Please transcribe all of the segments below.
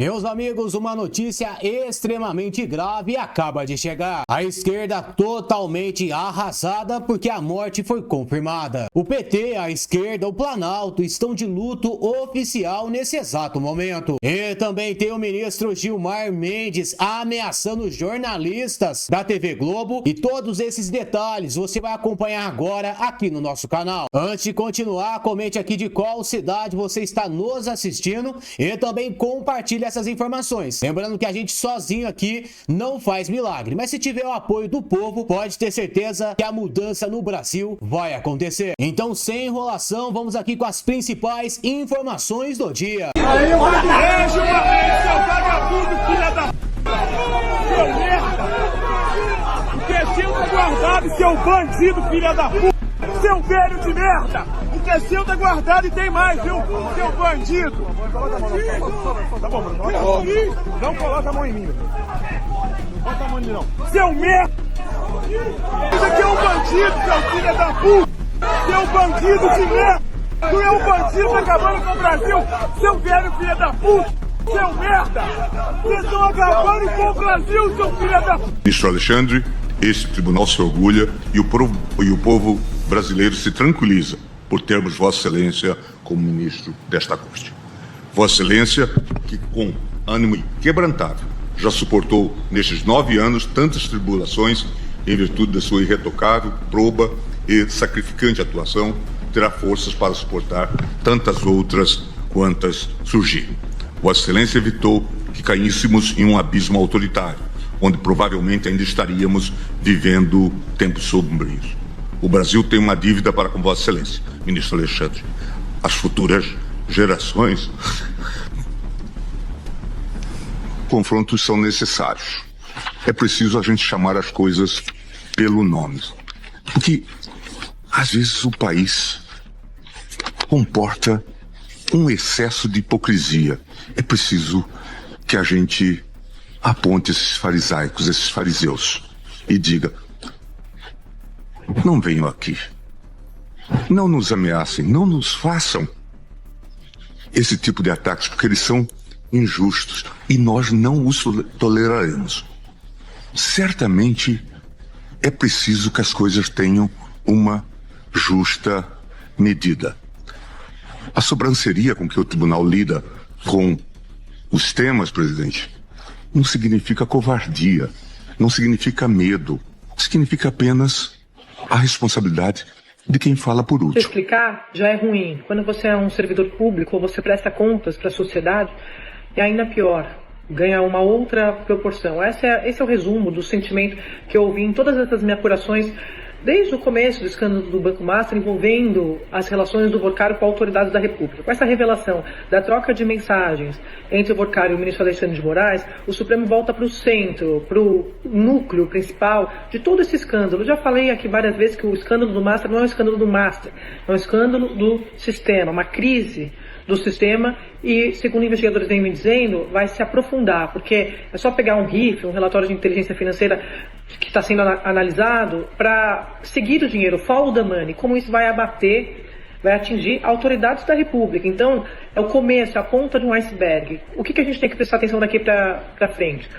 Meus amigos, uma notícia extremamente grave acaba de chegar. A esquerda totalmente arrasada porque a morte foi confirmada. O PT, a esquerda, o Planalto estão de luto oficial nesse exato momento. E também tem o ministro Gilmar Mendes ameaçando jornalistas da TV Globo. E todos esses detalhes você vai acompanhar agora aqui no nosso canal. Antes de continuar, comente aqui de qual cidade você está nos assistindo e também compartilhe essas informações. Lembrando que a gente sozinho aqui não faz milagre, mas se tiver o apoio do povo, pode ter certeza que a mudança no Brasil vai acontecer. Então, sem enrolação, vamos aqui com as principais informações do dia. Aí, seu vagabundo, filha da seu merda! O que é seu tá guardado, seu bandido, filha da puta! Seu velho de merda! O que é seu tá guardado e tem mais, viu? Seu bandido! Tá bom, mano. Não coloca a mão em mim. Não bota a mão em mim, não. Seu merda! Isso aqui é um bandido, seu filho da puta! Seu bandido de merda! Tu é um bandido acabando com o Brasil! Seu velho filho da puta! Seu merda! Vocês estão acabando com o Brasil, seu filho da puta! Ministro Alexandre, esse tribunal se orgulha e o povo brasileiro se tranquiliza por termos Vossa Excelência como ministro desta corte. Vossa Excelência, que com ânimo inquebrantável já suportou nestes 9 anos tantas tribulações em virtude da sua irretocável, proba e sacrificante atuação, terá forças para suportar tantas outras quantas surgirem. Vossa Excelência evitou que caíssemos em um abismo autoritário, onde provavelmente ainda estaríamos vivendo tempos sombrios. O Brasil tem uma dívida para com Vossa Excelência, ministro Alexandre. As futuras gerações. Confrontos são necessários. É preciso a gente chamar as coisas pelo nome. Porque, às vezes, o país comporta um excesso de hipocrisia. É preciso que a gente aponte esses farisaicos, esses fariseus, e diga: não venham aqui, não nos ameacem, não nos façam esse tipo de ataques, porque eles são injustos e nós não os toleraremos. Certamente é preciso que as coisas tenham uma justa medida. A sobranceria com que o tribunal lida com os temas, presidente, não significa covardia, não significa medo, significa apenas a responsabilidade de quem fala por último. Explicar já é ruim. Quando você é um servidor público ou você presta contas para a sociedade, é ainda pior. Ganha uma outra proporção. Esse é o resumo do sentimento que eu ouvi em todas essas minhas apurações, desde o começo do escândalo do Banco Master, envolvendo as relações do Vorcaro com autoridades da República. Com essa revelação da troca de mensagens entre o Vorcaro e o ministro Alexandre de Moraes, o Supremo volta para o centro, para o núcleo principal de todo esse escândalo. Eu já falei aqui várias vezes que o escândalo do Master não é um escândalo do Master, é um escândalo do sistema, uma crise do sistema e, segundo investigadores vêm me dizendo, vai se aprofundar, porque é só pegar um RIF, um relatório de inteligência financeira que está sendo analisado para seguir o dinheiro, follow the money, como isso vai abater, vai atingir autoridades da República. Então, é o começo, a ponta de um iceberg. O que a gente tem que prestar atenção daqui para frente?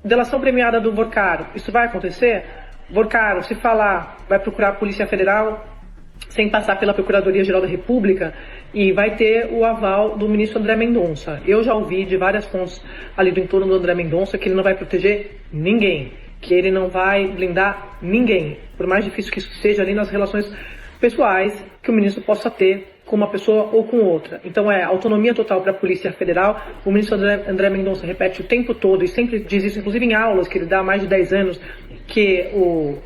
Delação premiada do Vorcaro, isso vai acontecer? Vorcaro, se falar, vai procurar a Polícia Federal sem passar pela Procuradoria-Geral da República e vai ter o aval do ministro André Mendonça. Eu já ouvi de várias fontes ali do entorno do André Mendonça que ele não vai proteger ninguém, que ele não vai blindar ninguém, por mais difícil que isso seja ali nas relações pessoais que o ministro possa ter com uma pessoa ou com outra. Então é autonomia total para a Polícia Federal. O ministro André Mendonça repete o tempo todo e sempre diz isso, inclusive em aulas que ele dá há mais de 10 anos, que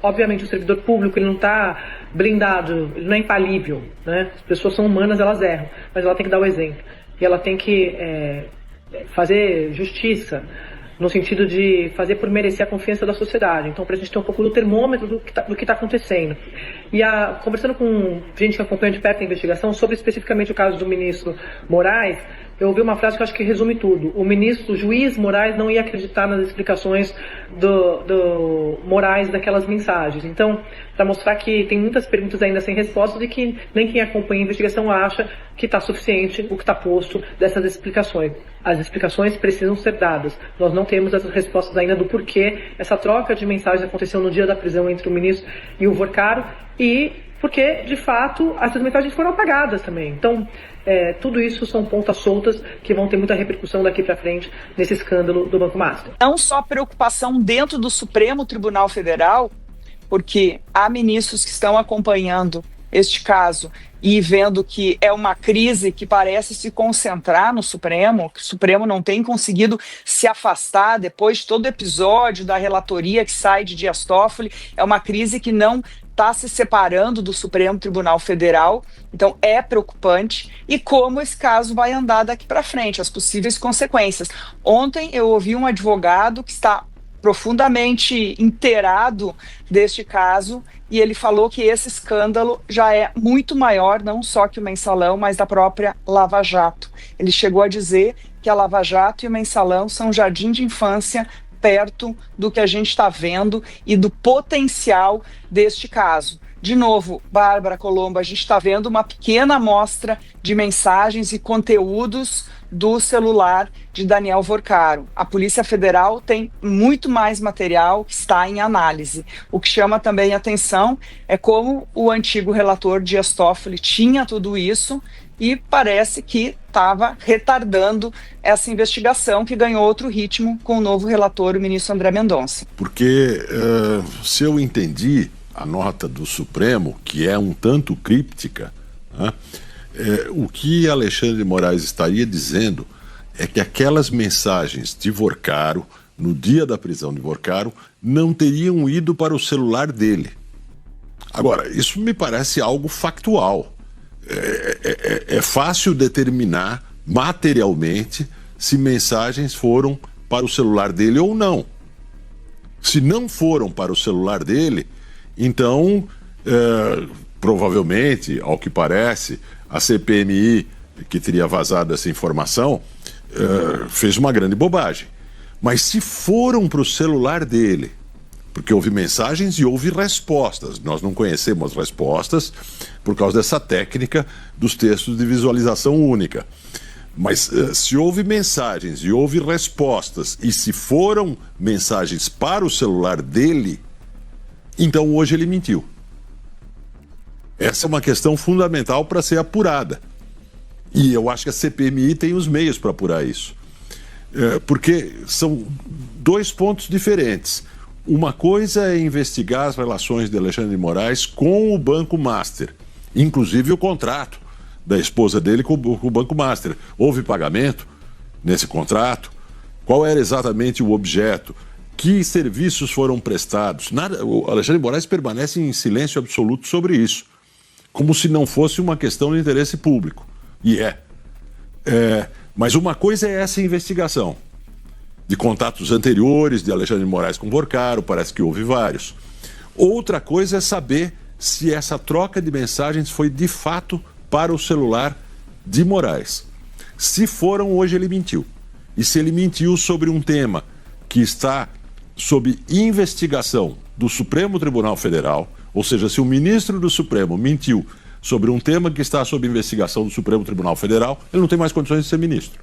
obviamente o servidor público ele não está blindado, ele não é infalível, né? As pessoas são humanas, elas erram, mas ela tem que dar o exemplo. E ela tem que fazer justiça, no sentido de fazer por merecer a confiança da sociedade. Então, para a gente ter um pouco do termômetro do que está acontecendo. E conversando com gente que acompanha de perto a investigação, sobre especificamente o caso do ministro Moraes, eu ouvi uma frase que eu acho que resume tudo. O juiz Moraes não ia acreditar nas explicações do Moraes daquelas mensagens. Então, para mostrar que tem muitas perguntas ainda sem respostas e que nem quem acompanha a investigação acha que está suficiente o que está posto dessas explicações. As explicações precisam ser dadas. Nós não temos as respostas ainda do porquê essa troca de mensagens aconteceu no dia da prisão entre o ministro e o Vorcaro e porque, de fato, essas mensagens foram apagadas também. Então, tudo isso são pontas soltas que vão ter muita repercussão daqui para frente nesse escândalo do Banco Master. Não só preocupação dentro do Supremo Tribunal Federal, porque há ministros que estão acompanhando este caso e vendo que é uma crise que parece se concentrar no Supremo, que o Supremo não tem conseguido se afastar depois de todo o episódio da relatoria que sai de Dias Toffoli, é uma crise que não está se separando do Supremo Tribunal Federal, então é preocupante, e como esse caso vai andar daqui para frente, as possíveis consequências. Ontem eu ouvi um advogado que está profundamente inteirado deste caso, e ele falou que esse escândalo já é muito maior, não só que o Mensalão, mas da própria Lava Jato. Ele chegou a dizer que a Lava Jato e o Mensalão são um jardim de infância perto do que a gente está vendo e do potencial deste caso. De novo, Bárbara Colombo, a gente está vendo uma pequena amostra de mensagens e conteúdos do celular de Daniel Vorcaro. A Polícia Federal tem muito mais material que está em análise. O que chama também atenção é como o antigo relator Dias Toffoli tinha tudo isso e parece que estava retardando essa investigação que ganhou outro ritmo com o novo relator, o ministro André Mendonça. Porque, se eu entendi a nota do Supremo, que é um tanto críptica, né, o que Alexandre de Moraes estaria dizendo é que aquelas mensagens de Vorcaro, no dia da prisão de Vorcaro, não teriam ido para o celular dele. Agora, isso me parece algo factual. É fácil determinar materialmente se mensagens foram para o celular dele ou não. Se não foram para o celular dele, então, provavelmente, ao que parece, a CPMI, que teria vazado essa informação, fez uma grande bobagem. Mas se foram para o celular dele, porque houve mensagens e houve respostas, nós não conhecemos respostas por causa dessa técnica dos textos de visualização única. Mas se houve mensagens e houve respostas, e se foram mensagens para o celular dele, então hoje ele mentiu. Essa é uma questão fundamental para ser apurada. E eu acho que a CPMI tem os meios para apurar isso. Porque são dois pontos diferentes. Uma coisa é investigar as relações de Alexandre de Moraes com o Banco Master, inclusive o contrato da esposa dele com o Banco Master. Houve pagamento nesse contrato? Qual era exatamente o objeto? Que serviços foram prestados? Nada, o Alexandre de Moraes permanece em silêncio absoluto sobre isso, como se não fosse uma questão de interesse público. E mas uma coisa é essa investigação de contatos anteriores de Alexandre de Moraes com Vorcaro, parece que houve vários. Outra coisa é saber se essa troca de mensagens foi de fato para o celular de Moraes. Se foram, hoje ele mentiu. E se ele mentiu sobre um tema que está sob investigação do Supremo Tribunal Federal, ou seja, se o ministro do Supremo mentiu sobre um tema que está sob investigação do Supremo Tribunal Federal, ele não tem mais condições de ser ministro.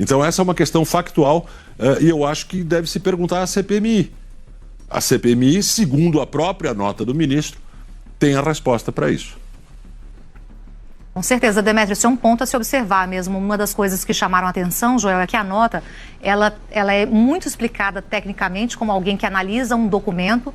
Então essa é uma questão factual e eu acho que deve se perguntar à CPMI. A CPMI, segundo a própria nota do ministro, tem a resposta para isso. Com certeza, Demétrio, isso é um ponto a se observar mesmo. Uma das coisas que chamaram a atenção, Joel, é que a nota, ela é muito explicada tecnicamente como alguém que analisa um documento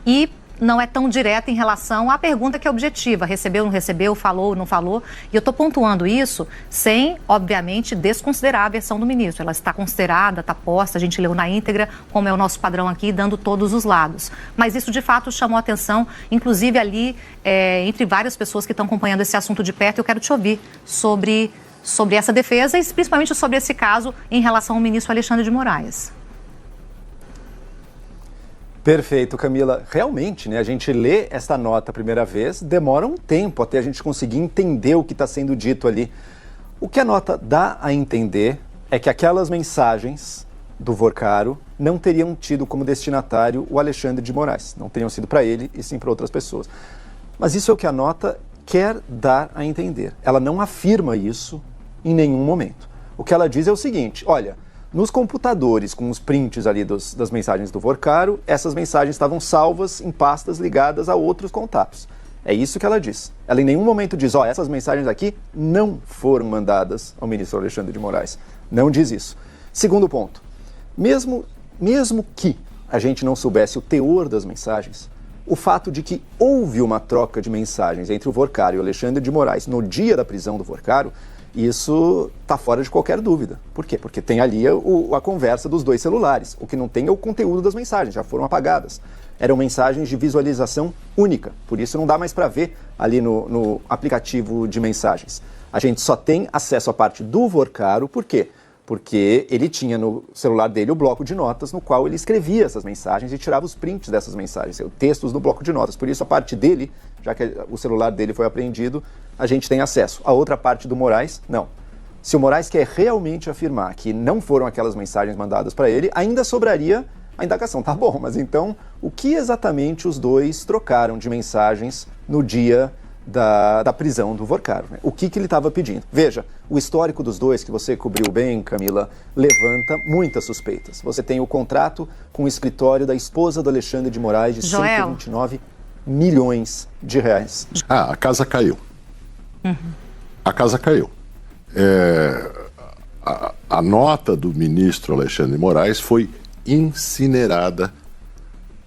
e não é tão direta em relação à pergunta que é objetiva, recebeu, não recebeu, falou, não falou. E eu estou pontuando isso sem, obviamente, desconsiderar a versão do ministro. Ela está considerada, está posta, a gente leu na íntegra, como é o nosso padrão aqui, dando todos os lados. Mas isso, de fato, chamou a atenção, inclusive ali, entre várias pessoas que estão acompanhando esse assunto de perto. Eu quero te ouvir sobre essa defesa e principalmente sobre esse caso em relação ao ministro Alexandre de Moraes. Perfeito, Camila. Realmente, né, a gente lê esta nota a primeira vez, demora um tempo até a gente conseguir entender o que está sendo dito ali. O que a nota dá a entender é que aquelas mensagens do Vorcaro não teriam tido como destinatário o Alexandre de Moraes. Não teriam sido para ele e sim para outras pessoas. Mas isso é o que a nota quer dar a entender. Ela não afirma isso em nenhum momento. O que ela diz é o seguinte, olha, nos computadores com os prints ali das mensagens do Vorcaro, essas mensagens estavam salvas em pastas ligadas a outros contatos. É isso que ela diz. Ela em nenhum momento diz, essas mensagens aqui não foram mandadas ao ministro Alexandre de Moraes. Não diz isso. Segundo ponto, mesmo que a gente não soubesse o teor das mensagens, o fato de que houve uma troca de mensagens entre o Vorcaro e o Alexandre de Moraes no dia da prisão do Vorcaro, isso está fora de qualquer dúvida. Por quê? Porque tem ali a conversa dos dois celulares. O que não tem é o conteúdo das mensagens, já foram apagadas. Eram mensagens de visualização única, por isso não dá mais para ver ali no aplicativo de mensagens. A gente só tem acesso à parte do Vorcaro, por quê? Porque ele tinha no celular dele o bloco de notas no qual ele escrevia essas mensagens e tirava os prints dessas mensagens, textos do bloco de notas. Por isso a parte dele, já que o celular dele foi apreendido, a gente tem acesso. A outra parte do Moraes, não. Se o Moraes quer realmente afirmar que não foram aquelas mensagens mandadas para ele, ainda sobraria a indagação. Tá bom, mas então o que exatamente os dois trocaram de mensagens no dia da prisão do Vorcaro, né? O que ele estava pedindo? Veja, o histórico dos dois, que você cobriu bem, Camila, levanta muitas suspeitas. Você tem o contrato com o escritório da esposa do Alexandre de Moraes de 129 milhões de reais. A casa caiu. A casa caiu. A nota do ministro Alexandre de Moraes foi incinerada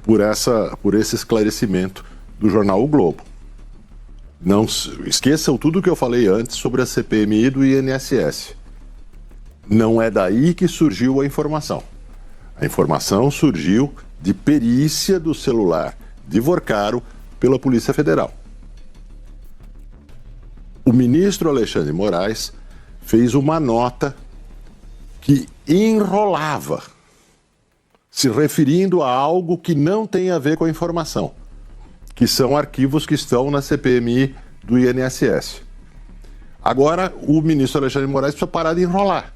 por esse esclarecimento do jornal O Globo. Não esqueçam tudo que eu falei antes sobre a CPMI do INSS. Não é daí que surgiu a informação. A informação surgiu de perícia do celular de Vorcaro pela Polícia Federal. O ministro Alexandre de Moraes fez uma nota que enrolava, se referindo a algo que não tem a ver com a informação, que são arquivos que estão na CPMI do INSS. Agora, o ministro Alexandre de Moraes precisa parar de enrolar.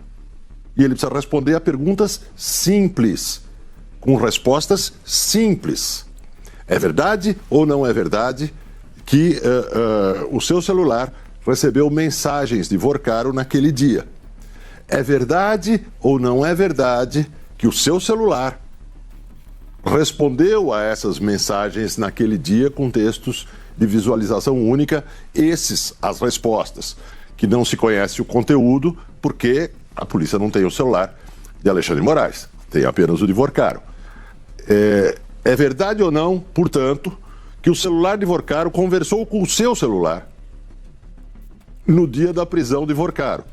E ele precisa responder a perguntas simples, com respostas simples. É verdade ou não é verdade que o seu celular recebeu mensagens de Vorcaro naquele dia? É verdade ou não é verdade que o seu celular respondeu a essas mensagens naquele dia com textos de visualização única? As respostas, que não se conhece o conteúdo, porque a polícia não tem o celular de Alexandre de Moraes, tem apenas o de Vorcaro. É verdade ou não, portanto, que o celular de Vorcaro conversou com o seu celular no dia da prisão de Vorcaro?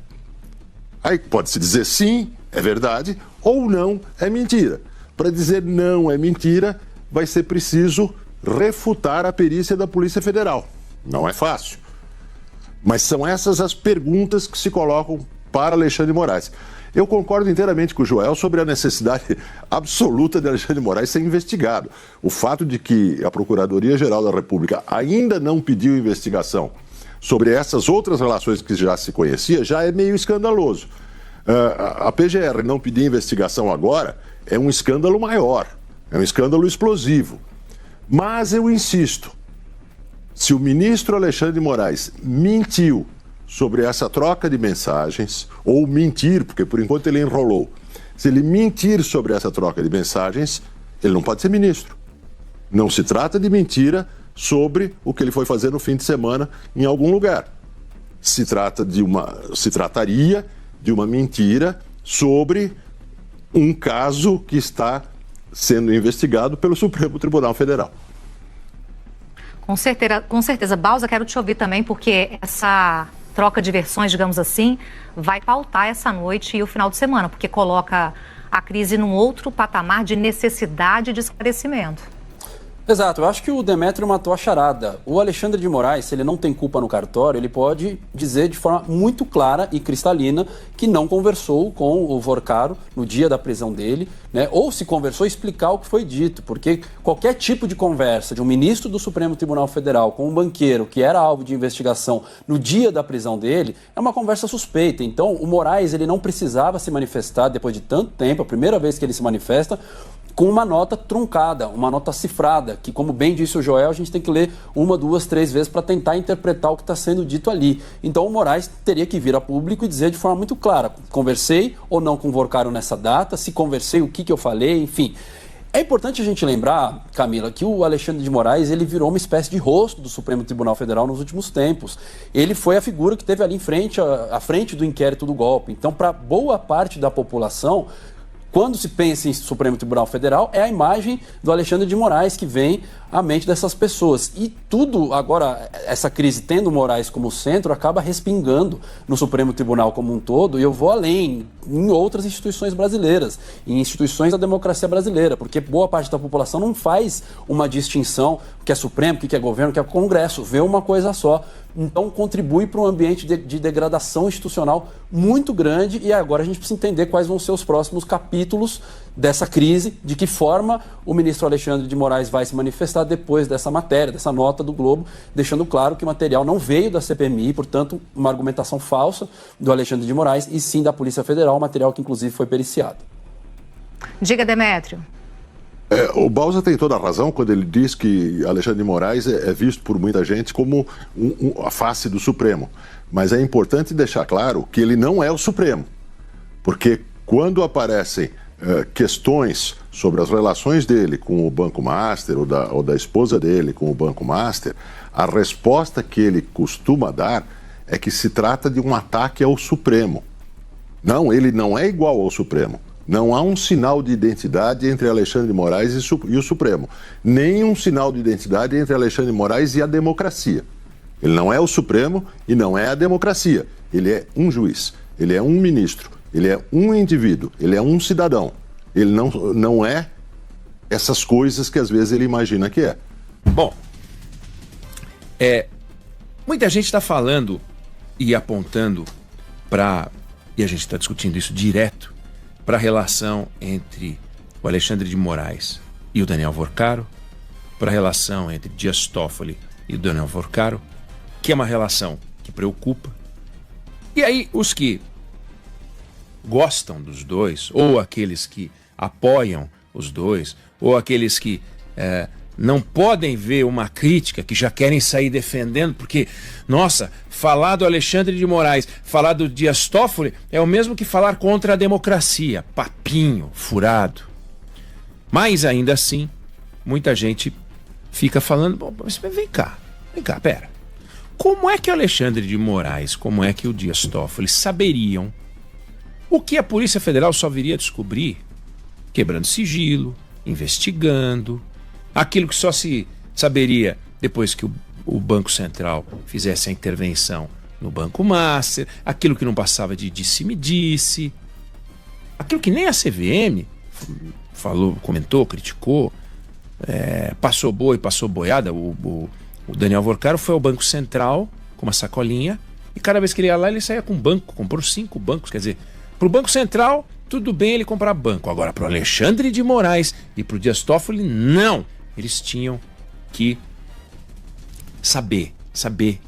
Aí pode-se dizer sim, é verdade, ou não, é mentira. Para dizer não é mentira, vai ser preciso refutar a perícia da Polícia Federal. Não é fácil. Mas são essas as perguntas que se colocam para Alexandre de Moraes. Eu concordo inteiramente com o Joel sobre a necessidade absoluta de Alexandre de Moraes ser investigado. O fato de que a Procuradoria-Geral da República ainda não pediu investigação sobre essas outras relações que já se conhecia já é meio escandaloso. A PGR não pedir investigação agora é um escândalo maior, é um escândalo explosivo. Mas eu insisto, se o ministro Alexandre de Moraes mentiu sobre essa troca de mensagens, ou mentir, porque por enquanto ele enrolou, se ele mentir sobre essa troca de mensagens, ele não pode ser ministro. Não se trata de mentira sobre o que ele foi fazer no fim de semana em algum lugar. Se trataria de uma mentira sobre um caso que está sendo investigado pelo Supremo Tribunal Federal. Com certeza. Bausa, quero te ouvir também, porque essa troca de versões, digamos assim, vai pautar essa noite e o final de semana, porque coloca a crise num outro patamar de necessidade de esclarecimento. Exato, eu acho que o Demétrio matou a charada. O Alexandre de Moraes, se ele não tem culpa no cartório, ele pode dizer de forma muito clara e cristalina que não conversou com o Vorcaro no dia da prisão dele, né? Ou se conversou, explicar o que foi dito, porque qualquer tipo de conversa de um ministro do Supremo Tribunal Federal com um banqueiro que era alvo de investigação no dia da prisão dele é uma conversa suspeita. Então, o Moraes, ele não precisava se manifestar depois de tanto tempo, a primeira vez que ele se manifesta, com uma nota truncada, uma nota cifrada, que, como bem disse o Joel, a gente tem que ler 1, 2, 3 vezes para tentar interpretar o que está sendo dito ali. Então o Moraes teria que vir a público e dizer de forma muito clara, conversei ou não com o Vorcaro nessa data, se conversei, o que eu falei, enfim. É importante a gente lembrar, Camila, que o Alexandre de Moraes ele virou uma espécie de rosto do Supremo Tribunal Federal nos últimos tempos. Ele foi a figura que esteve ali à frente do inquérito do golpe. Então, para boa parte da população, quando se pensa em Supremo Tribunal Federal, é a imagem do Alexandre de Moraes que vem à mente dessas pessoas. E tudo, agora, essa crise tendo o Moraes como centro, acaba respingando no Supremo Tribunal como um todo, e eu vou além, em outras instituições brasileiras, em instituições da democracia brasileira, porque boa parte da população não faz uma distinção, o que é Supremo, o que é governo, o que é Congresso, vê uma coisa só. Então contribui para um ambiente de degradação institucional muito grande, e agora a gente precisa entender quais vão ser os próximos capítulos dessa crise, de que forma o ministro Alexandre de Moraes vai se manifestar depois dessa matéria, dessa nota do Globo, deixando claro que o material não veio da CPMI, portanto, uma argumentação falsa do Alexandre de Moraes, e sim da Polícia Federal, material que inclusive foi periciado. Diga, Demétrio. O Bausa tem toda a razão quando ele diz que Alexandre de Moraes é visto por muita gente como a face do Supremo. Mas é importante deixar claro que ele não é o Supremo. Porque quando aparecem questões sobre as relações dele com o Banco Master ou da esposa dele com o Banco Master, a resposta que ele costuma dar é que se trata de um ataque ao Supremo. Não, ele não é igual ao Supremo. Não há um sinal de identidade entre Alexandre de Moraes e o Supremo. Nem um sinal de identidade entre Alexandre de Moraes e a democracia. Ele não é o Supremo e não é a democracia. Ele é um juiz, ele é um ministro, ele é um indivíduo, ele é um cidadão. Ele não é essas coisas que às vezes ele imagina que é. Bom, muita gente está falando e apontando para, e a gente está discutindo isso direto, para a relação entre o Alexandre de Moraes e o Daniel Vorcaro, para a relação entre Dias Toffoli e o Daniel Vorcaro, que é uma relação que preocupa. E aí os que gostam dos dois, ou aqueles que apoiam os dois, ou aqueles que não podem ver uma crítica, que já querem sair defendendo, porque, nossa, falar do Alexandre de Moraes, falar do Dias Toffoli é o mesmo que falar contra a democracia. Papinho, furado. Mas ainda assim, muita gente fica falando, bom, mas vem cá, pera. Como é que o Alexandre de Moraes, como é que o Dias Toffoli saberiam o que a Polícia Federal só viria a descobrir quebrando sigilo, investigando, aquilo que só se saberia depois que o Banco Central fizesse a intervenção no Banco Master, aquilo que não passava de disse-me-disse, aquilo que nem a CVM falou, comentou, criticou, passou boi, passou boiada. O Daniel Vorcaro foi ao Banco Central com uma sacolinha e cada vez que ele ia lá ele saía com um banco, comprou 5 bancos, quer dizer, para o Banco Central tudo bem ele comprar banco, agora para o Alexandre de Moraes e para o Dias Toffoli não. Eles tinham que saber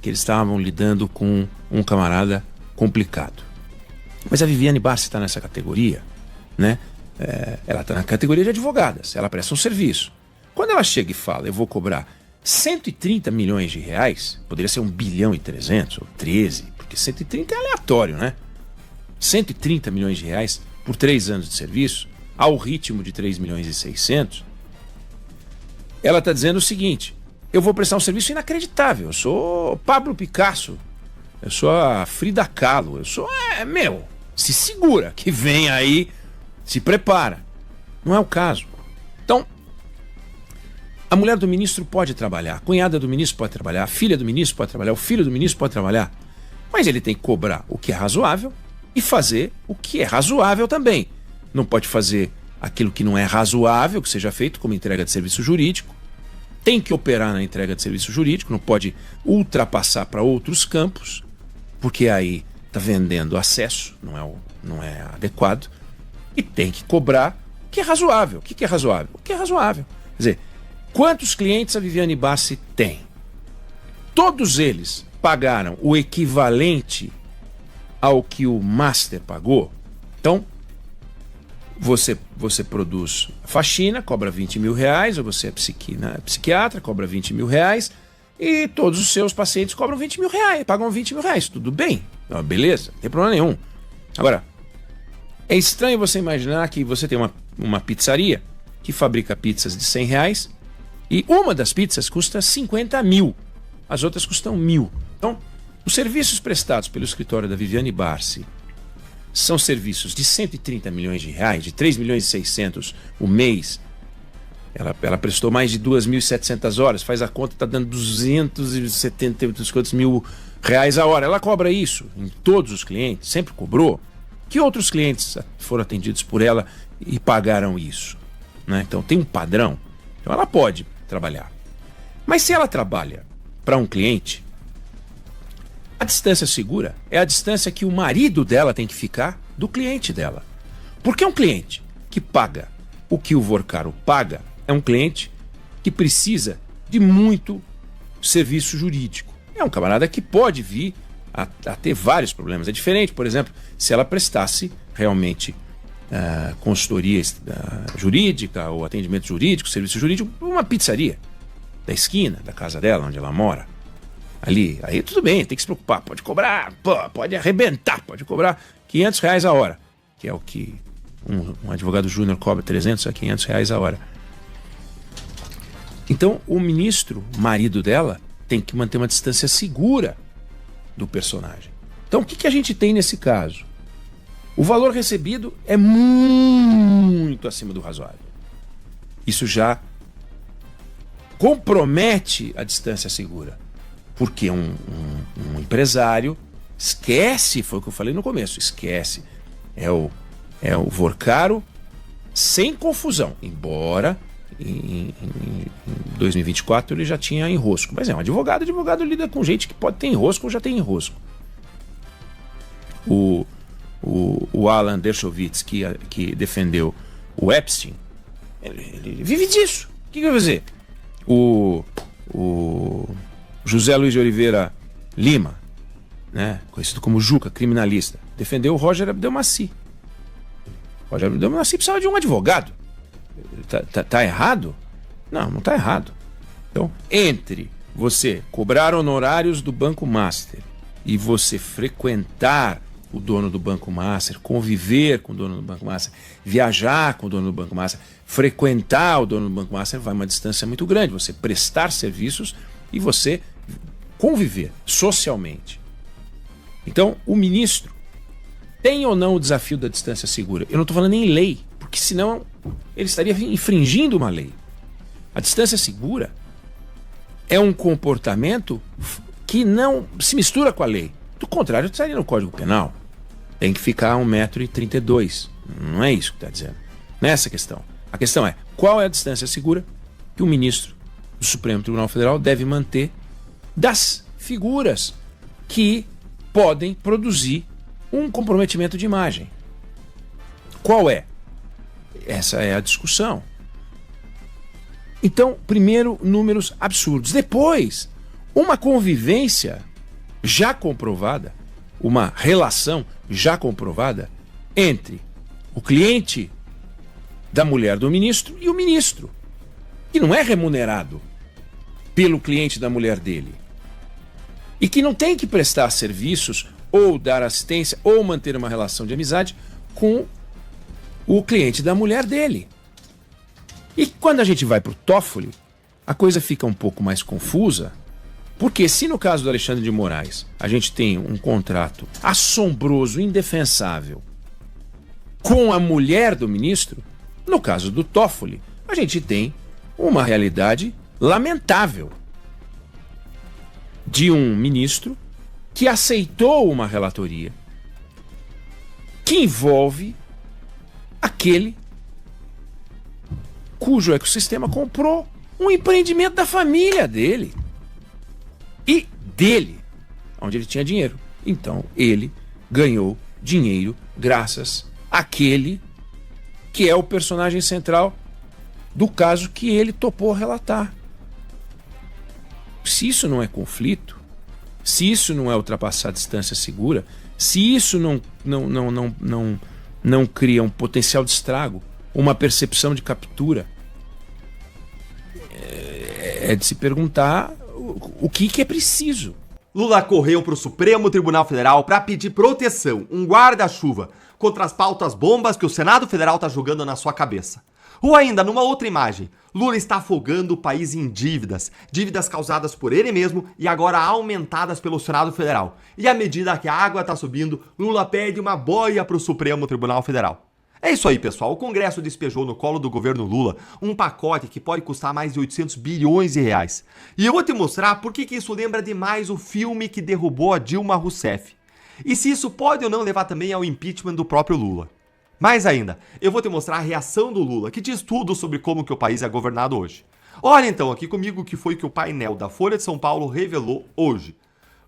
que eles estavam lidando com um camarada complicado. Mas a Viviane Barça está nessa categoria, né? Ela está na categoria de advogadas, ela presta um serviço. Quando ela chega e fala, eu vou cobrar 130 milhões de reais, poderia ser 1 bilhão e 300 ou 13, porque 130 é aleatório, né? 130 milhões de reais por 3 anos de serviço, ao ritmo de 3 milhões e 600, ela está dizendo o seguinte: eu vou prestar um serviço inacreditável, eu sou Pablo Picasso, eu sou a Frida Kahlo, eu sou... se segura, que vem aí, se prepara. Não é o caso. Então, a mulher do ministro pode trabalhar, a cunhada do ministro pode trabalhar, a filha do ministro pode trabalhar, o filho do ministro pode trabalhar, mas ele tem que cobrar o que é razoável e fazer o que é razoável também. Não pode fazer aquilo que não é razoável que seja feito, como entrega de serviço jurídico, tem que operar na entrega de serviço jurídico, não pode ultrapassar para outros campos, porque aí está vendendo acesso, não é adequado, e tem que cobrar o que é razoável. O que é razoável? O que é razoável. Quer dizer, quantos clientes a Viviane Bassi tem? Todos eles pagaram o equivalente ao que o Master pagou. Então, você produz faxina, cobra 20 mil reais, ou você é psiquiatra, cobra 20 mil reais, e todos os seus pacientes cobram 20 mil reais, pagam 20 mil reais, tudo bem, beleza, não tem problema nenhum. Agora, é estranho você imaginar que você tem uma pizzaria que fabrica pizzas de 100 reais, e uma das pizzas custa 50 mil, as outras custam 1.000. Então, os serviços prestados pelo escritório da Viviane Bassi são serviços de 130 milhões de reais, de 3 milhões e 600 o mês. Ela prestou mais de 2.700 horas, faz a conta, está dando 270 mil reais a hora. Ela cobra isso em todos os clientes, sempre cobrou. Que outros clientes foram atendidos por ela e pagaram isso? Né? Então tem um padrão. Então ela pode trabalhar. Mas se ela trabalha para um cliente, a distância segura é a distância que o marido dela tem que ficar do cliente dela. Porque um cliente que paga o que o Vorcaro paga é um cliente que precisa de muito serviço jurídico. É um camarada que pode vir a ter vários problemas. É diferente, por exemplo, se ela prestasse realmente consultoria jurídica ou atendimento jurídico, serviço jurídico, uma pizzaria da esquina da casa dela, onde ela mora. Ali, aí tudo bem, tem que se preocupar, pode cobrar, pode arrebentar, pode cobrar 500 reais a hora, que é o que um advogado júnior cobra 300 a 500 reais a hora. Então, o ministro, marido dela, tem que manter uma distância segura do personagem. Então, o que a gente tem nesse caso? O valor recebido é muito acima do razoável. Isso já compromete a distância segura. Porque um empresário esquece, foi o que eu falei no começo, esquece. É o Vorcaro sem confusão, embora em 2024 ele já tinha enrosco. Mas é um advogado lida com gente que pode ter enrosco ou já tem enrosco. O Alan Dershowitz, que defendeu o Epstein, ele vive disso. O que vai fazer? O José Luiz de Oliveira Lima, né, conhecido como Juca, criminalista, defendeu o Roger Abdelmaci. Roger Abdelmaci precisava de um advogado. Tá errado? Não tá errado. Então, entre você cobrar honorários do Banco Master e você frequentar o dono do Banco Master, conviver com o dono do Banco Master, viajar com o dono do Banco Master, frequentar o dono do Banco Master, vai uma distância muito grande. Você prestar serviços e você conviver socialmente. Então, o ministro tem ou não o desafio da distância segura? Eu não estou falando em lei, porque senão ele estaria infringindo uma lei. A distância segura é um comportamento que não se mistura com a lei. Do contrário, estaria no Código Penal. Tem que ficar a 1,32 m. Não é isso que está dizendo. Não é essa a questão. A questão é, qual é a distância segura que o ministro do Supremo Tribunal Federal deve manter das figuras que podem produzir um comprometimento de imagem. Qual é? Essa é a discussão. Então, primeiro, números absurdos. Depois, uma convivência já comprovada, uma relação já comprovada entre o cliente da mulher do ministro e o ministro, que não é remunerado pelo cliente da mulher dele e que não tem que prestar serviços ou dar assistência ou manter uma relação de amizade com o cliente da mulher dele. E quando a gente vai para o Toffoli, a coisa fica um pouco mais confusa, porque se no caso do Alexandre de Moraes a gente tem um contrato assombroso, indefensável com a mulher do ministro, no caso do Toffoli a gente tem uma realidade lamentável de um ministro que aceitou uma relatoria que envolve aquele cujo ecossistema comprou um empreendimento da família dele. E dele, onde ele tinha dinheiro. Então, ele ganhou dinheiro graças àquele que é o personagem central do caso que ele topou relatar. Se isso não é conflito, se isso não é ultrapassar a distância segura, se isso não cria um potencial de estrago, uma percepção de captura, é de se perguntar o que é preciso. Lula correu para o Supremo Tribunal Federal para pedir proteção, um guarda-chuva, contra as pautas bombas que o Senado Federal está jogando na sua cabeça. Ou ainda, numa outra imagem, Lula está afogando o país em dívidas causadas por ele mesmo e agora aumentadas pelo Senado Federal. E à medida que a água está subindo, Lula pede uma boia para o Supremo Tribunal Federal. É isso aí, pessoal. O Congresso despejou no colo do governo Lula um pacote que pode custar mais de 800 bilhões de reais. E eu vou te mostrar por que isso lembra demais o filme que derrubou a Dilma Rousseff. E se isso pode ou não levar também ao impeachment do próprio Lula. Mais ainda, eu vou te mostrar a reação do Lula, que diz tudo sobre como que o país é governado hoje. Olha então aqui comigo o que foi que o painel da Folha de São Paulo revelou hoje.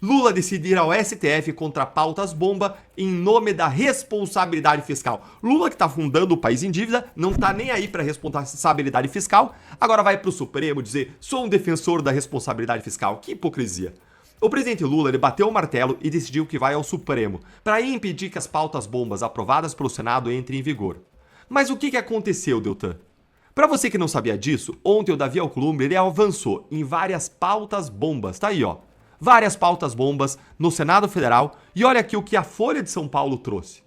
Lula decide ir ao STF contra pautas bomba em nome da responsabilidade fiscal. Lula, que está fundando o país em dívida, não está nem aí para responsabilidade fiscal, agora vai para o Supremo dizer: sou um defensor da responsabilidade fiscal. Que hipocrisia. O presidente Lula, ele bateu o martelo e decidiu que vai ao Supremo para impedir que as pautas bombas aprovadas pelo Senado entrem em vigor. Mas o que aconteceu, Deltan? Para você que não sabia disso, ontem o Davi Alcolumbre ele avançou em várias pautas bombas. Tá aí, ó. Várias pautas bombas no Senado Federal. E olha aqui o que a Folha de São Paulo trouxe.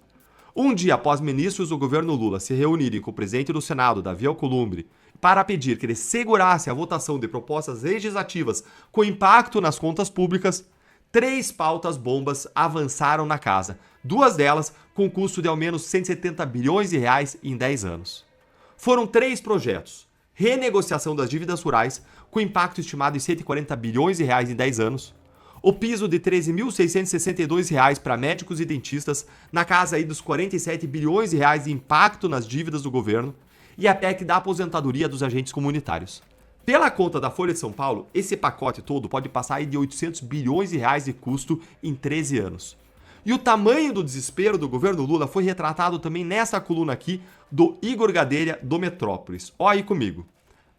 Um dia após ministros do governo Lula se reunirem com o presidente do Senado, Davi Alcolumbre, para pedir que ele segurasse a votação de propostas legislativas com impacto nas contas públicas, 3 pautas bombas avançaram na casa. 2 delas com custo de ao menos 170 bilhões de reais em 10 anos. Foram 3 projetos. Renegociação das dívidas rurais, com impacto estimado em 140 bilhões de reais em 10 anos. O piso de R$ 13.662 para médicos e dentistas, na casa aí dos 47 bilhões de reais de impacto nas dívidas do governo. E a PEC da aposentadoria dos agentes comunitários. Pela conta da Folha de São Paulo, esse pacote todo pode passar aí de 800 bilhões de reais de custo em 13 anos. E o tamanho do desespero do governo Lula foi retratado também nessa coluna aqui do Igor Gadelha, do Metrópolis. Olha aí comigo.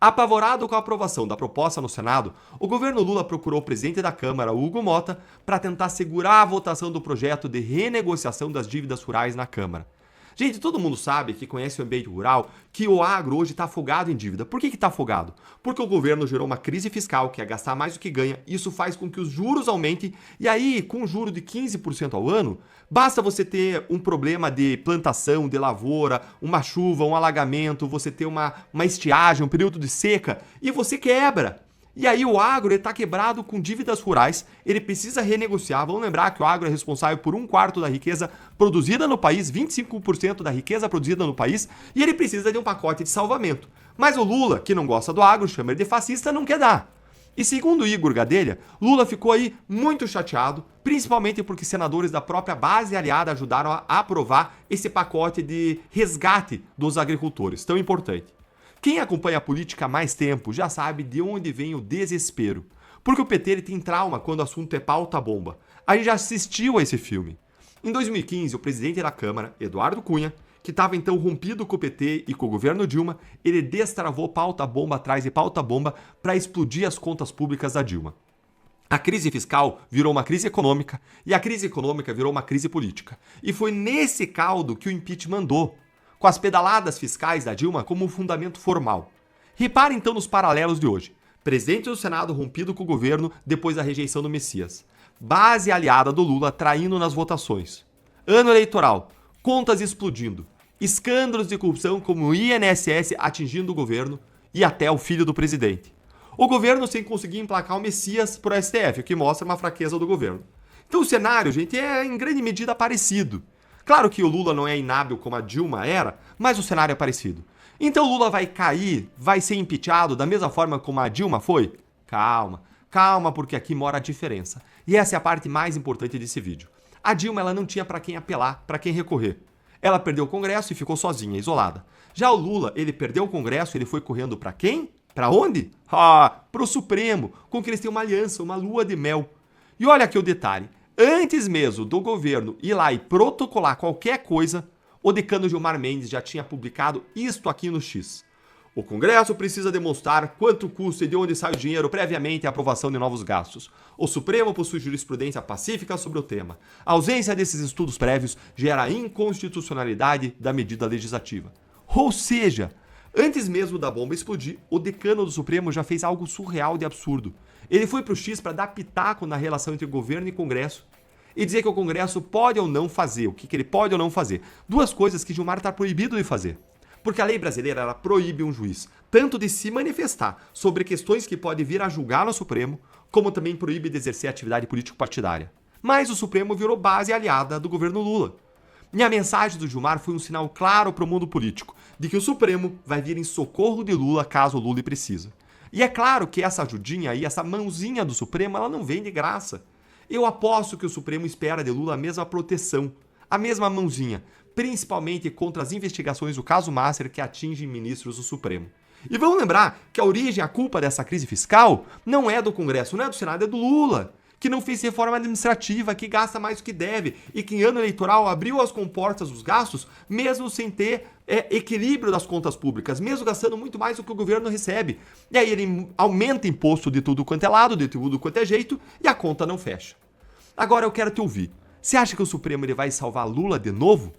Apavorado com a aprovação da proposta no Senado, o governo Lula procurou o presidente da Câmara, Hugo Mota, para tentar segurar a votação do projeto de renegociação das dívidas rurais na Câmara. Gente, todo mundo sabe que conhece o ambiente rural que o agro hoje está afogado em dívida. Por que está afogado? Porque o governo gerou uma crise fiscal, que é gastar mais do que ganha. Isso faz com que os juros aumentem. E aí, com um juro de 15% ao ano, basta você ter um problema de plantação, de lavoura, uma chuva, um alagamento, você ter uma estiagem, um período de seca, e você quebra. E aí o agro está quebrado com dívidas rurais, ele precisa renegociar. Vamos lembrar que o agro é responsável por 1/4 da riqueza produzida no país, 25% da riqueza produzida no país, e ele precisa de um pacote de salvamento. Mas o Lula, que não gosta do agro, chama ele de fascista, não quer dar. E segundo Igor Gadelha, Lula ficou aí muito chateado, principalmente porque senadores da própria base aliada ajudaram a aprovar esse pacote de resgate dos agricultores, tão importante. Quem acompanha a política há mais tempo já sabe de onde vem o desespero. Porque o PT ele tem trauma quando o assunto é pauta bomba. A gente já assistiu a esse filme. Em 2015, o presidente da Câmara, Eduardo Cunha, que estava então rompido com o PT e com o governo Dilma, ele destravou pauta bomba atrás de pauta bomba para explodir as contas públicas da Dilma. A crise fiscal virou uma crise econômica e a crise econômica virou uma crise política. E foi nesse caldo que o impeachment andou, com as pedaladas fiscais da Dilma como um fundamento formal. Repare então nos paralelos de hoje. Presidente do Senado rompido com o governo depois da rejeição do Messias. Base aliada do Lula traindo nas votações. Ano eleitoral, contas explodindo. Escândalos de corrupção como o INSS atingindo o governo e até o filho do presidente. O governo sem conseguir emplacar o Messias para o STF, o que mostra uma fraqueza do governo. Então o cenário, gente, é em grande medida parecido. Claro que o Lula não é inábil como a Dilma era, mas o cenário é parecido. Então o Lula vai cair, vai ser impeachado da mesma forma como a Dilma foi? Calma, calma, porque aqui mora a diferença. E essa é a parte mais importante desse vídeo. A Dilma ela não tinha para quem apelar, para quem recorrer. Ela perdeu o Congresso e ficou sozinha, isolada. Já o Lula, ele perdeu o Congresso, ele foi correndo para quem? Para onde? Para o Supremo, com que eles têm uma aliança, uma lua de mel. E olha aqui o detalhe. Antes mesmo do governo ir lá e protocolar qualquer coisa, o decano Gilmar Mendes já tinha publicado isto aqui no X. O Congresso precisa demonstrar quanto custa e de onde sai o dinheiro previamente à aprovação de novos gastos. O Supremo possui jurisprudência pacífica sobre o tema. A ausência desses estudos prévios gera inconstitucionalidade da medida legislativa. Ou seja, antes mesmo da bomba explodir, o decano do Supremo já fez algo surreal de absurdo. Ele foi pro X para dar pitaco na relação entre governo e Congresso e dizer que o Congresso pode ou não fazer, o que ele pode ou não fazer. Duas coisas que Gilmar está proibido de fazer. Porque a lei brasileira ela proíbe um juiz tanto de se manifestar sobre questões que pode vir a julgar no Supremo, como também proíbe de exercer atividade político-partidária. Mas o Supremo virou base aliada do governo Lula. E a mensagem do Gilmar foi um sinal claro para o mundo político de que o Supremo vai vir em socorro de Lula caso o Lula precise. E é claro que essa ajudinha aí, essa mãozinha do Supremo, ela não vem de graça. Eu aposto que o Supremo espera de Lula a mesma proteção, a mesma mãozinha, principalmente contra as investigações do caso Master que atingem ministros do Supremo. E vamos lembrar que a origem, a culpa dessa crise fiscal não é do Congresso, não é do Senado, é do Lula, que não fez reforma administrativa, que gasta mais do que deve e que em ano eleitoral abriu as comportas dos gastos, mesmo sem ter equilíbrio das contas públicas, mesmo gastando muito mais do que o governo recebe. E aí ele aumenta imposto de tudo quanto é lado, de tudo quanto é jeito, e a conta não fecha. Agora eu quero te ouvir. Você acha que o Supremo ele vai salvar Lula de novo?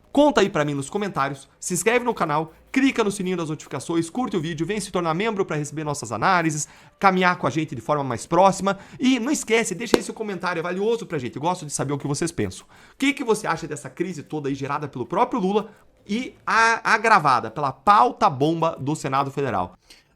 Conta aí pra mim nos comentários, se inscreve no canal, clica no sininho das notificações, curte o vídeo, vem se tornar membro para receber nossas análises, caminhar com a gente de forma mais próxima e não esquece, deixa aí seu comentário, é valioso pra gente, eu gosto de saber o que vocês pensam. O que você acha dessa crise toda aí gerada pelo próprio Lula e agravada pela pauta bomba do Senado Federal?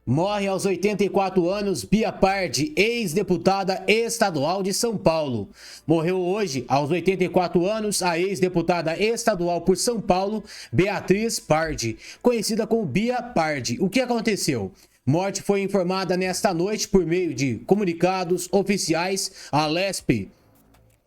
Morre aos 84 anos Bia Pardi, ex-deputada estadual de São Paulo. Morreu hoje, aos 84 anos, a ex-deputada estadual por São Paulo, Beatriz Pardi, conhecida como Bia Pardi. O que aconteceu? Morte foi informada nesta noite por meio de comunicados oficiais à Lesp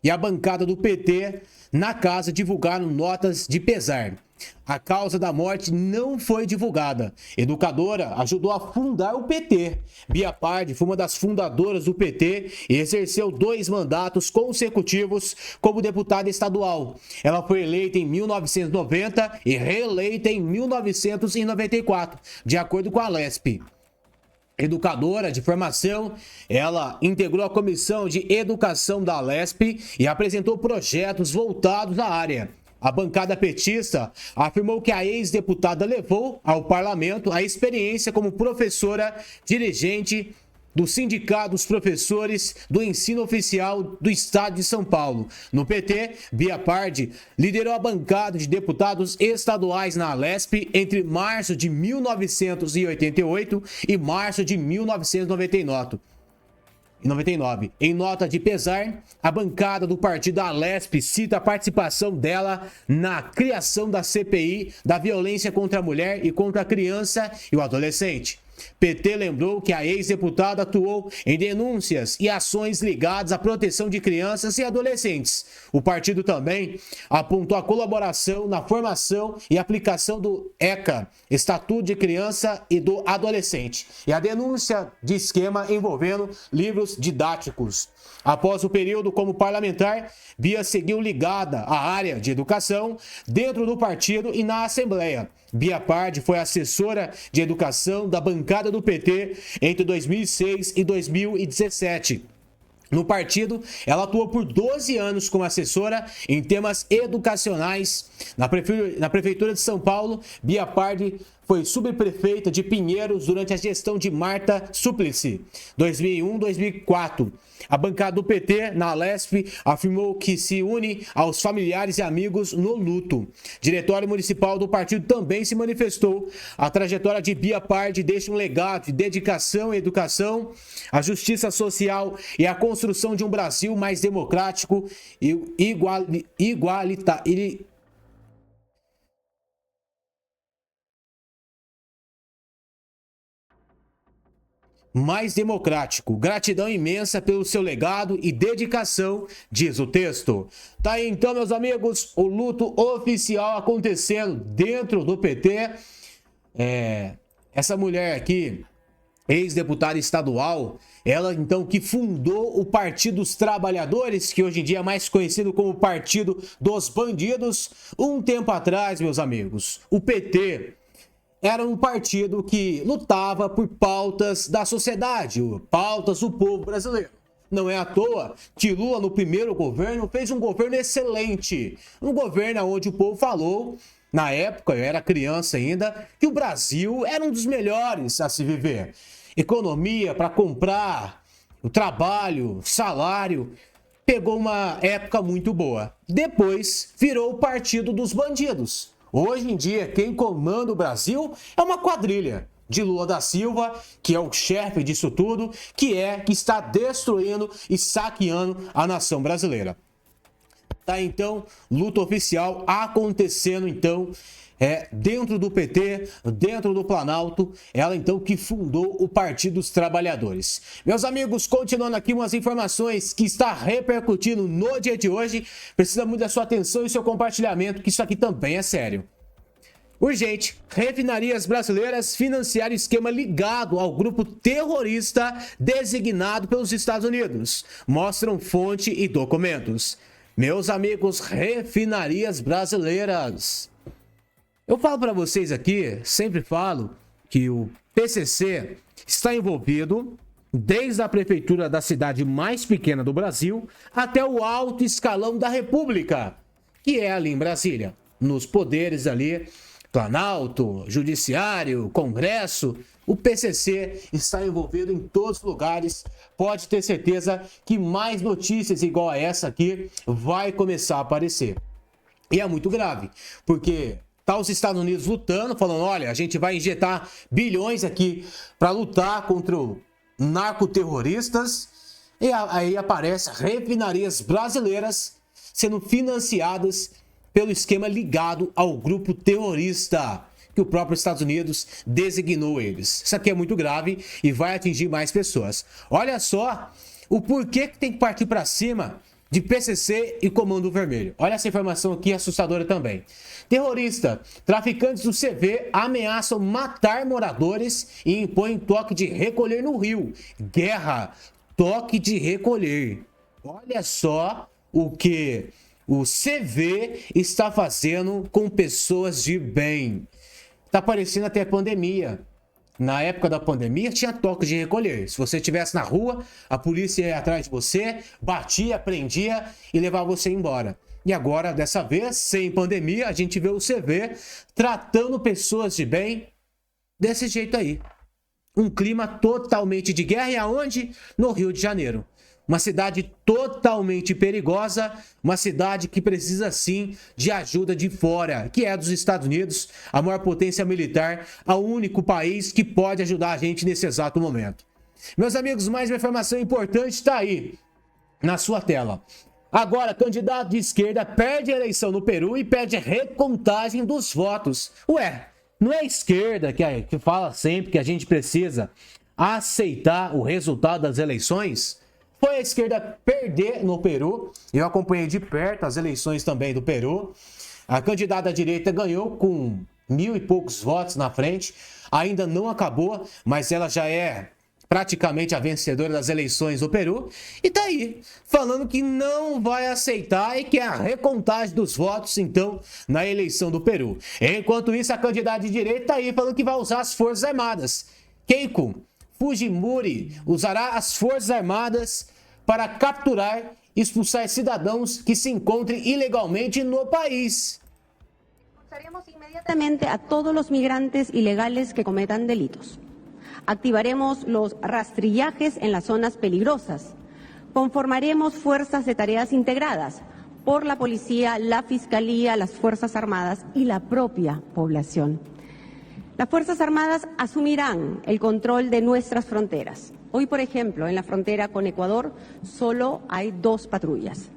e a bancada do PT na casa divulgaram notas de pesar. A causa da morte não foi divulgada. Educadora ajudou a fundar o PT. Bia Pardi foi uma das fundadoras do PT e exerceu 2 mandatos consecutivos como deputada estadual. Ela foi eleita em 1990 e reeleita em 1994, de acordo com a Lesp. Educadora de formação, ela integrou a Comissão de Educação da Lesp e apresentou projetos voltados à área. A bancada petista afirmou que a ex-deputada levou ao parlamento a experiência como professora dirigente do Sindicato dos Professores do Ensino Oficial do Estado de São Paulo. No PT, Bia Pardi liderou a bancada de deputados estaduais na Lesp entre março de 1988 e março de 1999. Em nota de pesar, a bancada do partido Alesp cita a participação dela na criação da CPI da violência contra a mulher e contra a criança e o adolescente. PT lembrou que a ex-deputada atuou em denúncias e ações ligadas à proteção de crianças e adolescentes. O partido também apontou a colaboração na formação e aplicação do ECA, Estatuto de Criança e do Adolescente, e a denúncia de esquema envolvendo livros didáticos. Após o período como parlamentar, Bia seguiu ligada à área de educação dentro do partido e na Assembleia. Bia Pardi foi assessora de educação da bancada do PT entre 2006 e 2017. No partido, ela atuou por 12 anos como assessora em temas educacionais. Na Prefeitura de São Paulo, Bia Pardi foi subprefeita de Pinheiros durante a gestão de Marta Suplicy, 2001-2004. A bancada do PT, na Lesp, afirmou que se une aos familiares e amigos no luto. Diretório Municipal do partido também se manifestou. A trajetória de Bia Pardi deixa um legado de dedicação à educação, à justiça social e à construção de um Brasil mais democrático e igualitário. Mais democrático. Gratidão imensa pelo seu legado e dedicação, diz o texto. Tá aí então, meus amigos, o luto oficial acontecendo dentro do PT. Essa mulher aqui, ex-deputada estadual, ela então que fundou o Partido dos Trabalhadores, que hoje em dia é mais conhecido como Partido dos Bandidos. Um tempo atrás, meus amigos, o PT era um partido que lutava por pautas da sociedade, pautas do povo brasileiro. Não é à toa que Lula, no primeiro governo, fez um governo excelente. Um governo onde o povo falou, na época, eu era criança ainda, que o Brasil era um dos melhores a se viver. Economia para comprar, o trabalho, salário, pegou uma época muito boa. Depois virou o Partido dos Bandidos. Hoje em dia, quem comanda o Brasil é uma quadrilha de Lula da Silva, que é o chefe disso tudo, que está destruindo e saqueando a nação brasileira. Tá, então, luta oficial acontecendo, então, dentro do PT, dentro do Planalto, ela então que fundou o Partido dos Trabalhadores. Meus amigos, continuando aqui umas informações que está repercutindo no dia de hoje, precisa muito da sua atenção e seu compartilhamento, que isso aqui também é sério. Urgente, refinarias brasileiras financiaram esquema ligado ao grupo terrorista designado pelos Estados Unidos. Mostram fonte e documentos. Meus amigos, refinarias brasileiras. Eu falo para vocês aqui, sempre falo, que o PCC está envolvido desde a prefeitura da cidade mais pequena do Brasil até o alto escalão da República, que é ali em Brasília, nos poderes ali, Planalto, Judiciário, Congresso. O PCC está envolvido em todos os lugares. Pode ter certeza que mais notícias igual a essa aqui vai começar a aparecer. E é muito grave, porque tá os Estados Unidos lutando, falando, olha, a gente vai injetar bilhões aqui para lutar contra os narcoterroristas. E aí aparece refinarias brasileiras sendo financiadas pelo esquema ligado ao grupo terrorista que o próprio Estados Unidos designou eles. Isso aqui é muito grave e vai atingir mais pessoas. Olha só o porquê que tem que partir para cima de PCC e Comando Vermelho. Olha essa informação aqui assustadora também. Terrorista, traficantes do CV ameaçam matar moradores e impõem toque de recolher no Rio. Guerra, toque de recolher. Olha só o que o CV está fazendo com pessoas de bem. Tá parecendo até a pandemia. Na época da pandemia tinha toque de recolher. Se você estivesse na rua, a polícia ia atrás de você, batia, prendia e levava você embora. E agora, dessa vez, sem pandemia, a gente vê o CV tratando pessoas de bem desse jeito aí. Um clima totalmente de guerra. E aonde? No Rio de Janeiro. Uma cidade totalmente perigosa, uma cidade que precisa sim de ajuda de fora, que é dos Estados Unidos, a maior potência militar, o único país que pode ajudar a gente nesse exato momento. Meus amigos, mais uma informação importante está aí, na sua tela. Agora, candidato de esquerda perde a eleição no Peru e pede recontagem dos votos. Ué, não é a esquerda que fala sempre que a gente precisa aceitar o resultado das eleições? Foi a esquerda perder no Peru. Eu acompanhei de perto as eleições também do Peru. A candidata à direita ganhou com 1.000 e poucos votos na frente. Ainda não acabou, mas ela já é praticamente a vencedora das eleições do Peru. E tá aí, falando que não vai aceitar e quer a recontagem dos votos, então, na eleição do Peru. Enquanto isso, a candidata de direita tá aí falando que vai usar as Forças Armadas. Keiko Fujimori usará as Forças Armadas para capturar e expulsar cidadãos que se encontrem ilegalmente no país. Expulsaremos inmediatamente a todos los migrantes ilegales que cometan delitos. Activaremos los rastrillajes en las zonas peligrosas. Conformaremos fuerzas de tareas integradas por la policía, la fiscalía, las Fuerzas Armadas y la propia población. Las Fuerzas Armadas asumirán el control de nuestras fronteras. Hoy, por ejemplo, en la frontera con Ecuador solo hay 2 patrullas.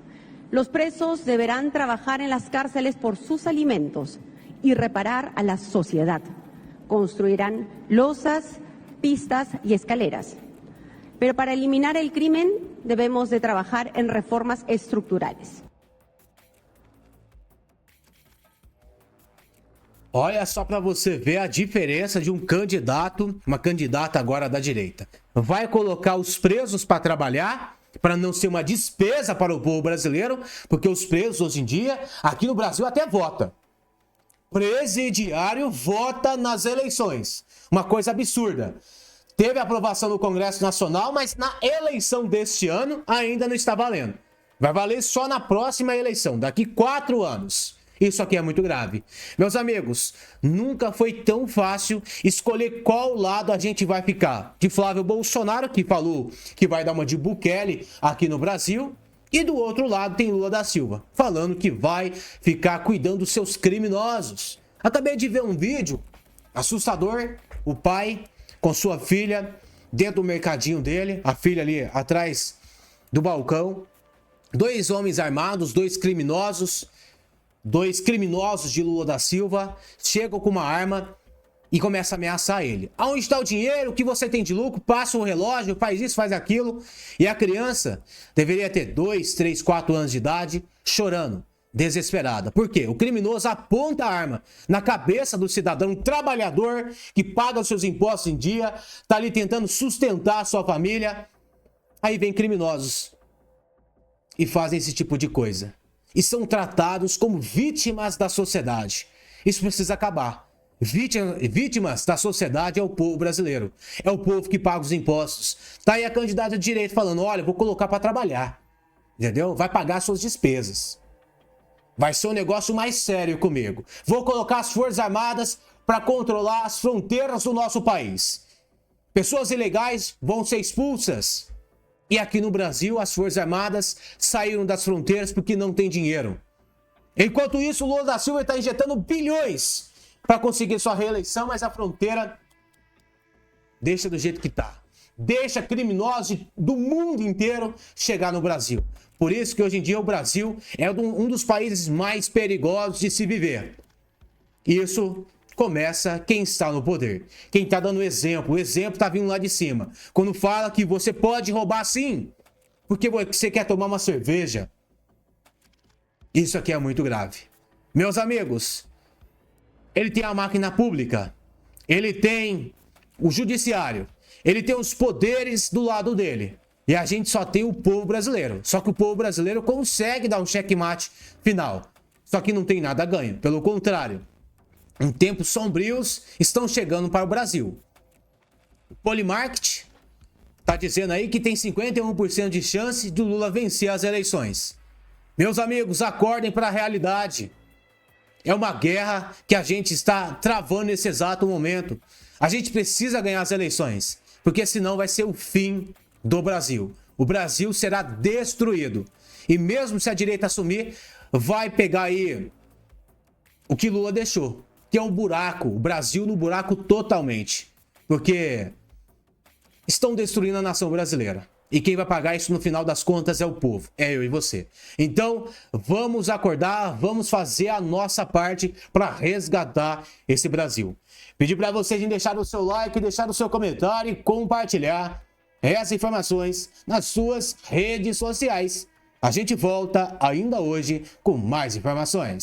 Los presos deberán trabajar en las cárceles por sus alimentos y reparar a la sociedad. Construirán losas, pistas y escaleras. Pero para eliminar el crimen debemos de trabajar en reformas estructurales. Olha só para você ver a diferença de um candidato, uma candidata agora da direita. Vai colocar os presos para trabalhar, para não ser uma despesa para o povo brasileiro, porque os presos hoje em dia, aqui no Brasil até vota. Presidiário vota nas eleições. Uma coisa absurda. Teve aprovação no Congresso Nacional, mas na eleição deste ano ainda não está valendo. Vai valer só na próxima eleição, daqui 4 anos. Isso aqui é muito grave. Meus amigos, nunca foi tão fácil escolher qual lado a gente vai ficar. De Flávio Bolsonaro, que falou que vai dar uma de Bukele aqui no Brasil. E do outro lado tem Lula da Silva, falando que vai ficar cuidando dos seus criminosos. Acabei de ver um vídeo assustador. O pai com sua filha dentro do mercadinho dele. A filha ali atrás do balcão. 2 homens armados, 2 criminosos. 2 criminosos de Lula da Silva chegam com uma arma e começam a ameaçar ele. Aonde está o dinheiro? O que você tem de lucro? Passa o relógio, faz isso, faz aquilo. E a criança deveria ter 2, 3, 4 anos de idade, chorando, desesperada. Por quê? O criminoso aponta a arma na cabeça do cidadão trabalhador que paga os seus impostos em dia, está ali tentando sustentar a sua família. Aí vem criminosos e fazem esse tipo de coisa. E são tratados como vítimas da sociedade. Isso precisa acabar. Vítimas da sociedade é o povo brasileiro. É o povo que paga os impostos. Tá aí a candidata de direita falando, olha, vou colocar para trabalhar. Entendeu? Vai pagar suas despesas. Vai ser um negócio mais sério comigo. Vou colocar as Forças Armadas para controlar as fronteiras do nosso país. Pessoas ilegais vão ser expulsas. E aqui no Brasil, as Forças Armadas saíram das fronteiras porque não tem dinheiro. Enquanto isso, o Lula da Silva está injetando bilhões para conseguir sua reeleição, mas a fronteira deixa do jeito que está. Deixa criminosos do mundo inteiro chegar no Brasil. Por isso que hoje em dia o Brasil é um dos países mais perigosos de se viver. Isso começa quem está no poder. Quem está dando exemplo. O exemplo está vindo lá de cima. Quando fala que você pode roubar sim, porque você quer tomar uma cerveja. Isso aqui é muito grave. Meus amigos, ele tem a máquina pública. Ele tem o judiciário. Ele tem os poderes do lado dele. E a gente só tem o povo brasileiro. Só que o povo brasileiro consegue dar um checkmate final. Só que não tem nada a ganho. Pelo contrário. Em tempos sombrios estão chegando para o Brasil. O Polymarket está dizendo aí que tem 51% de chance do Lula vencer as eleições. Meus amigos, acordem para a realidade. É uma guerra que a gente está travando nesse exato momento. A gente precisa ganhar as eleições, porque senão vai ser o fim do Brasil. O Brasil será destruído. E mesmo se a direita assumir, vai pegar aí o que Lula deixou. Que é um buraco, o Brasil no buraco totalmente. Porque estão destruindo a nação brasileira. E quem vai pagar isso no final das contas é o povo, é eu e você. Então, vamos acordar, vamos fazer a nossa parte para resgatar esse Brasil. Pedir para vocês deixar o seu like, deixar o seu comentário e compartilhar essas informações nas suas redes sociais. A gente volta ainda hoje com mais informações.